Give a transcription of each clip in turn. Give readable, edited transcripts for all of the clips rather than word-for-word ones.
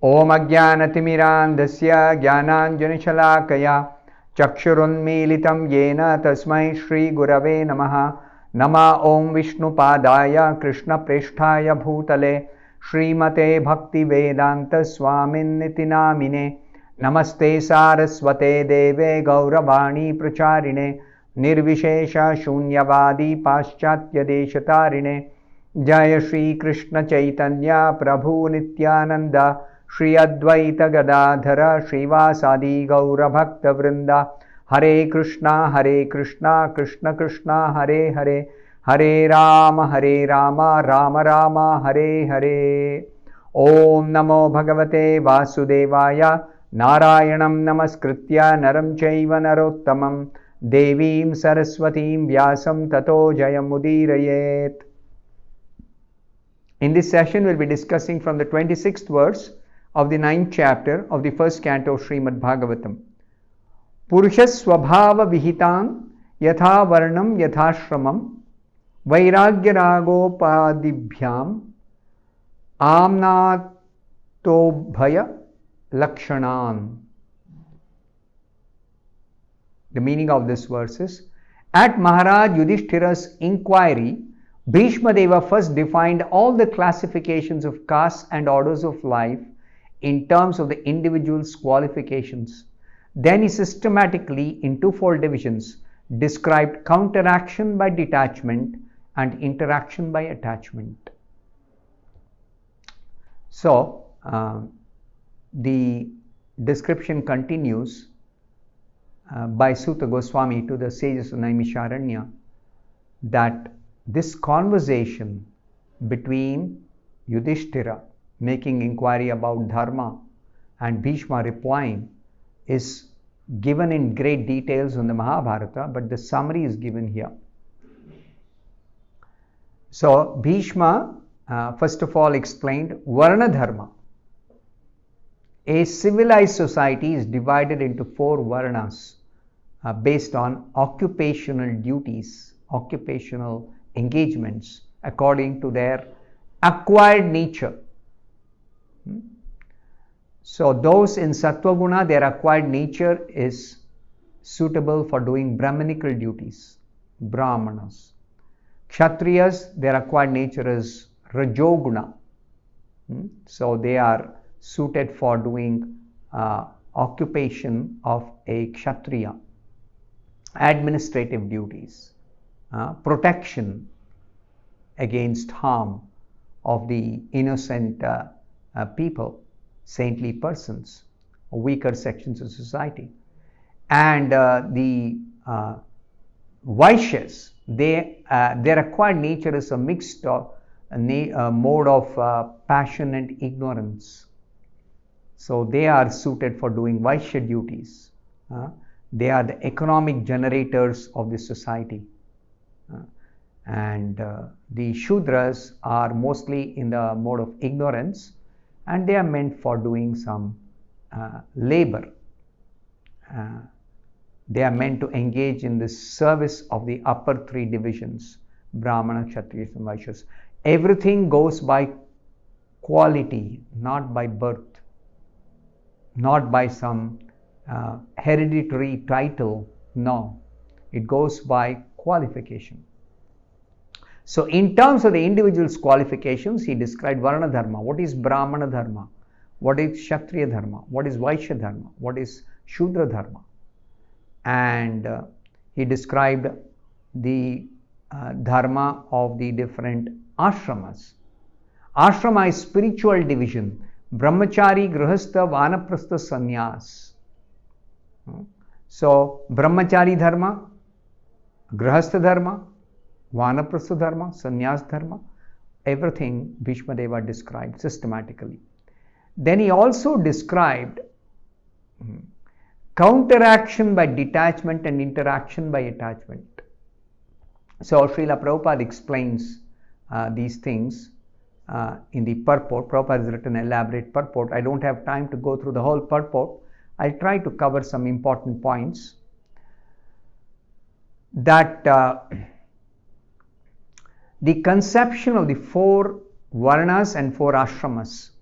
Om Ajnanatimirandasya Jnananjanashalakaya Chakshurunmilitam Yena Tasmai Shri Gurave Namaha Nama Om Vishnupadaya Krishna Presthaya Bhutale Srimate Bhaktivedanta Swamin Nitinamine Namaste Saraswate Deve Gauravani Pracharine Nirvishesha Shunyavadi Paschatya Deshatarine Jaya Shri Krishna Chaitanya Prabhu Nityananda Shri Advaita Gadadhara Srivasadi Gaura Bhakta Vrinda Hare Krishna Krishna Krishna Hare Hare Hare Rama Rama Rama Hare Hare Om Namo Bhagavate Vasudevaya Narayanam Namaskritya Naram Chaiva Narottamam Devim Saraswatim Vyasam Tato Jayamudirayet. In this session, we will be discussing from the 26th verse of the 9th chapter of the first canto of Srimad Bhagavatam. Purushas Swabhava Vihitang Yatha Varnam Yathashramam Vairagya Ragopadibhyam Amnatobhaya Lakshanan. The meaning of this verse is, at Maharaj Yudhishthira's inquiry, Bhishma Deva first defined all the classifications of castes and orders of life in terms of the individual's qualifications. Then he systematically, in twofold divisions, described counteraction by detachment and interaction by attachment. So, the description continues by Suta Goswami to the sages of Naimisharanya that this conversation between Yudhishthira making inquiry about dharma and Bhishma replying is given in great details in the Mahabharata, but the summary is given here. So Bhishma first of all explained Varna Dharma. A civilized society is divided into 4 Varnas based on occupational duties, occupational engagements according to their acquired nature. So those in Sattva Guna, their acquired nature is suitable for doing Brahmanical duties, Brahmanas. Kshatriyas, their acquired nature is Rajoguna. So they are suited for doing occupation of a Kshatriya, administrative duties, protection against harm of the innocent people, saintly persons, weaker sections of society. And the Vaishyas, their acquired nature is a mixed mode of passion and ignorance. So they are suited for doing Vaishya duties. They are the economic generators of the society. And the Shudras are mostly in the mode of ignorance, and they are meant for doing some labor. They are meant to engage in the service of the upper 3 divisions, Brahmana, Kshatriyas and Vaishyas. Everything goes by quality, not by birth, not by some hereditary title. No, it goes by qualification. So in terms of the individual's qualifications, he described Varna Dharma. What is Brahmana Dharma? What is Kshatriya Dharma? What is Vaishya Dharma? What is Shudra Dharma? And he described the dharma of the different ashramas. Ashrama is spiritual division. Brahmachari, Grihastha, Vanaprastha, Sannyas. So Brahmachari Dharma, Grihastha Dharma, Vanaprastha Dharma, Sannyas Dharma, everything Bhishma Deva described systematically. Then he also described counteraction by detachment and interaction by attachment. So Srila Prabhupada explains these things in the purport. Prabhupada has written an elaborate purport. I don't have time to go through the whole purport. I'll try to cover some important points. That the conception of the 4 Varnas and 4 Ashramas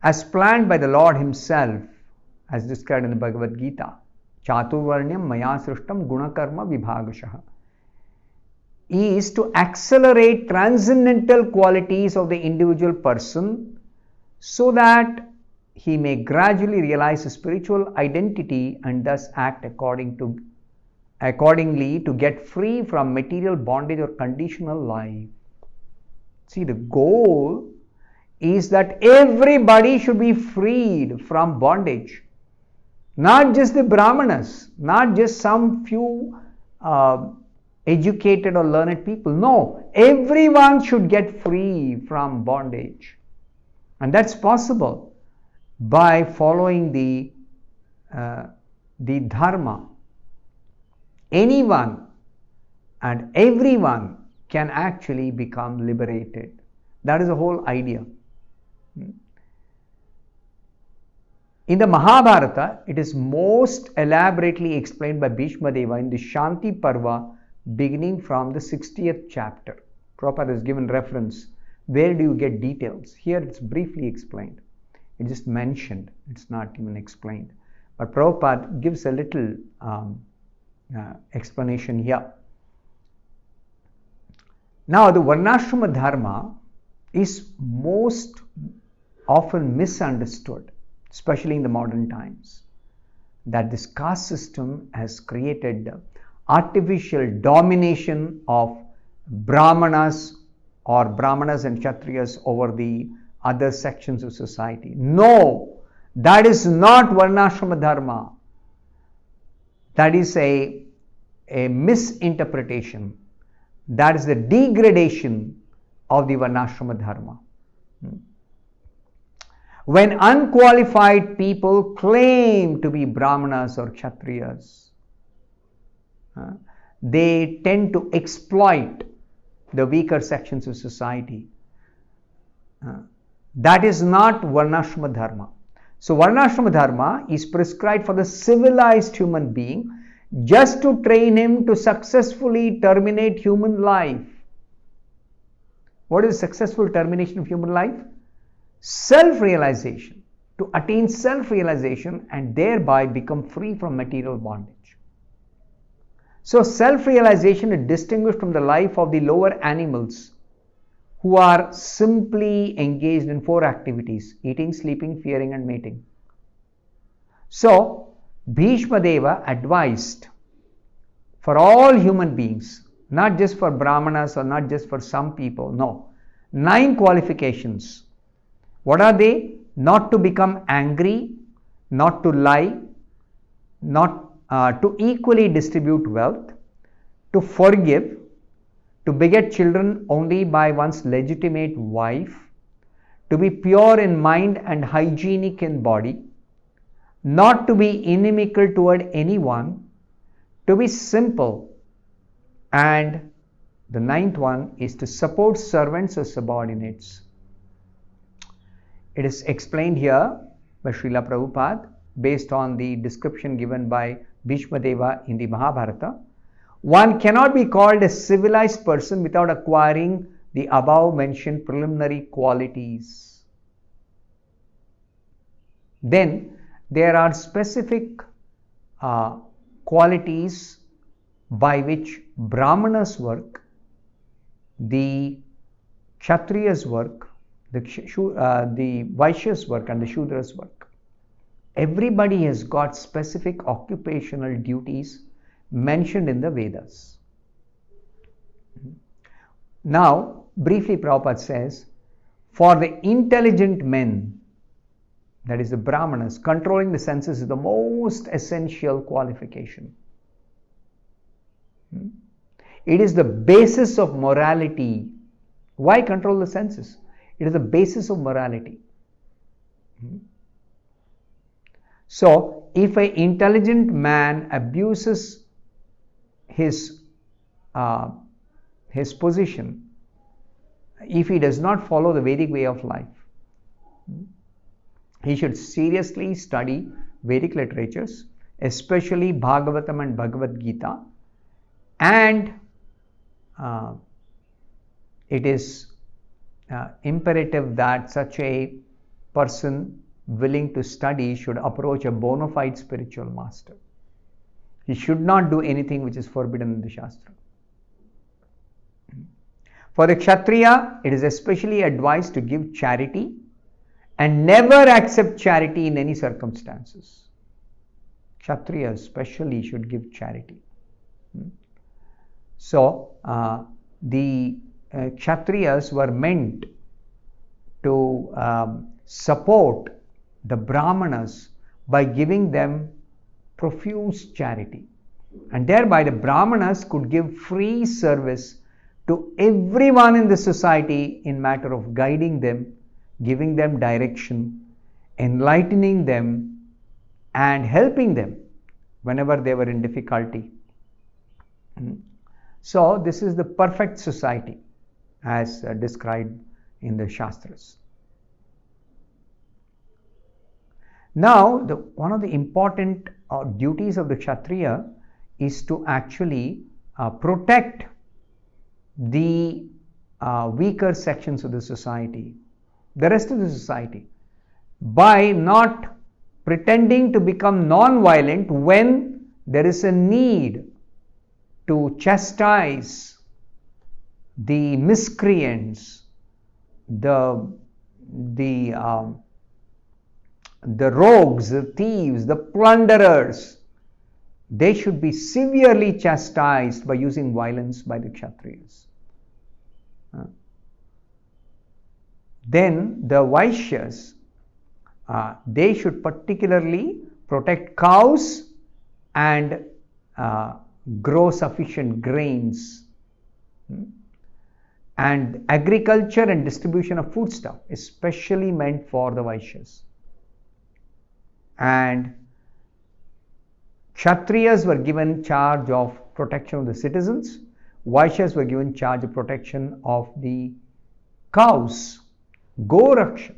as planned by the Lord Himself, as described in the Bhagavad Gita. Chaturvarnyam maya srishtam gunakarma vibhagashaha, is to accelerate transcendental qualities of the individual person so that he may gradually realize his spiritual identity and thus act accordingly to get free from material bondage or conditional life. See, the goal is that everybody should be freed from bondage. Not just the Brahmanas, not just some few educated or learned people. No, everyone should get free from bondage. And that's possible by following the dharma. Anyone and everyone can actually become liberated. That is the whole idea. In the Mahabharata, it is most elaborately explained by Bhishma Deva in the Shanti Parva, beginning from the 60th chapter. Prabhupada has given reference. Where do you get details? Here it's briefly explained. It's just mentioned. It's not even explained. But Prabhupada gives a little explanation here. Now, the Varnashrama Dharma is most often misunderstood, especially in the modern times, that this caste system has created artificial domination of Brahmanas and Kshatriyas over the other sections of society. No, that is not Varnashrama Dharma. That is a misinterpretation. That is the degradation of the Varnashrama Dharma. When unqualified people claim to be Brahmanas or Kshatriyas, they tend to exploit the weaker sections of society. That is not Varnashrama Dharma. So Varnashrama Dharma is prescribed for the civilized human being just to train him to successfully terminate human life. What is successful termination of human life? Self-realization. To attain self-realization and thereby become free from material bondage. So self-realization is distinguished from the life of the lower animals who are simply engaged in 4 activities: eating, sleeping, fearing and mating. So Bhishma Deva advised for all human beings, not just for Brahmanas or not just for some people, no. 9 qualifications. What are they? Not to become angry, not to lie, not to equally distribute wealth, to forgive, to beget children only by one's legitimate wife, to be pure in mind and hygienic in body, not to be inimical toward anyone, to be simple, and the 9th one is to support servants or subordinates. It is explained here by Srila Prabhupada based on the description given by Bhishma Deva in the Mahabharata. One cannot be called a civilized person without acquiring the above mentioned preliminary qualities. Then there are specific qualities by which Brahmanas work, the Kshatriyas work, the Vaishyas work and the Shudras work. Everybody has got specific occupational duties mentioned in the Vedas. Now, briefly Prabhupada says, for the intelligent men, that is the Brahmanas, controlling the senses is the most essential qualification. It is the basis of morality. Why control the senses? It is the basis of morality. So, if an intelligent man abuses his position, if he does not follow the Vedic way of life, he should seriously study Vedic literatures, especially Bhagavatam and Bhagavad Gita, and it is imperative that such a person willing to study should approach a bona fide spiritual master. He should not do anything which is forbidden in the Shastra. For the Kshatriya, it is especially advised to give charity and never accept charity in any circumstances. Kshatriyas especially should give charity. So, the Kshatriyas were meant to support the Brahmanas by giving them profuse charity, and thereby the Brahmanas could give free service to everyone in the society in matter of guiding them, giving them direction, enlightening them, and helping them whenever they were in difficulty. So this is the perfect society as described in the Shastras. Now, one of the important duties of the Kshatriya is to actually protect the weaker sections of the society, the rest of the society, by not pretending to become non-violent when there is a need to chastise the miscreants, the rogues, the thieves, the plunderers. They should be severely chastised by using violence by the Kshatriyas. Then the Vaishyas, they should particularly protect cows and grow sufficient grains. And agriculture and distribution of foodstuff, especially meant for the Vaishyas. And Kshatriyas were given charge of protection of the citizens. Vaishyas were given charge of protection of the cows, Goraksha.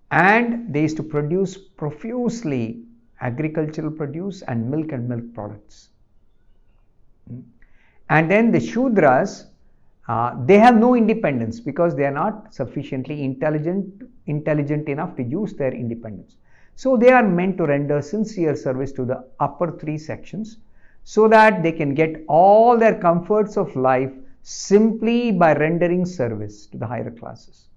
And they used to produce profusely agricultural produce and milk products. And then the Shudras, they have no independence because they are not sufficiently intelligent enough to use their independence. So they are meant to render sincere service to the upper three sections so that they can get all their comforts of life simply by rendering service to the higher classes.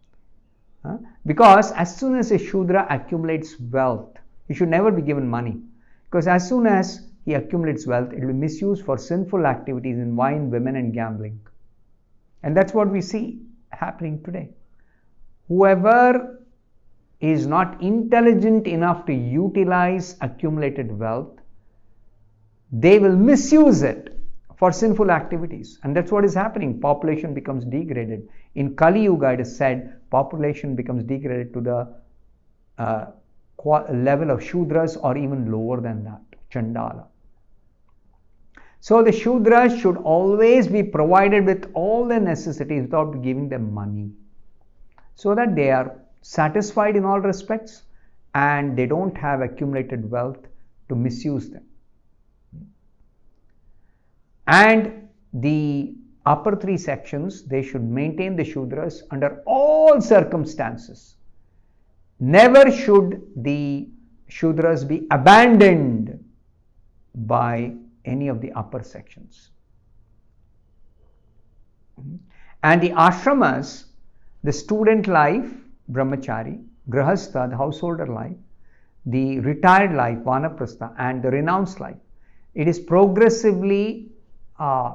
Because as soon as a Shudra accumulates wealth, he should never be given money, because as soon as he accumulates wealth, it will be misused for sinful activities in wine, women and gambling. And that's what we see happening today. Whoever is not intelligent enough to utilize accumulated wealth, they will misuse it for sinful activities. And that's what is happening. Population becomes degraded. In Kali Yuga, it is said, population becomes degraded to the level of Shudras or even lower than that, Chandala. So the Shudras should always be provided with all the necessities without giving them money, so that they are satisfied in all respects and they don't have accumulated wealth to misuse them. And the upper three sections, they should maintain the Shudras under all circumstances. Never should the Shudras be abandoned by any of the upper sections. And the ashramas, the student life, brahmachari, grahastha, the householder life, the retired life, vanaprastha, and the renounced life, it is progressively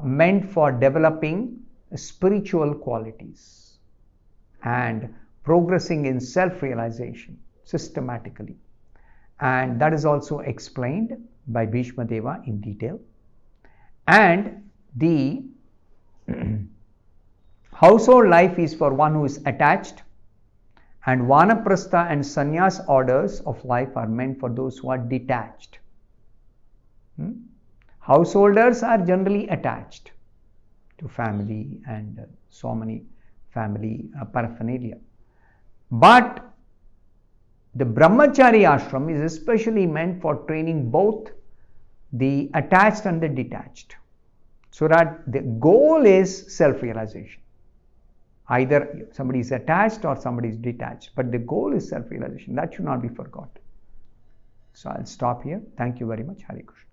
meant for developing spiritual qualities and progressing in self-realization systematically. And that is also explained by Bhishma Deva in detail. And the household life is for one who is attached, and vanaprastha and sannyas orders of life are meant for those who are detached. Householders are generally attached to family and so many family paraphernalia. But the brahmachari ashram is especially meant for training both the attached and the detached, so that the goal is self-realization. Either somebody is attached or somebody is detached, but the goal is self-realization. That should not be forgotten. So I'll stop here. Thank you very much. Hare Krishna.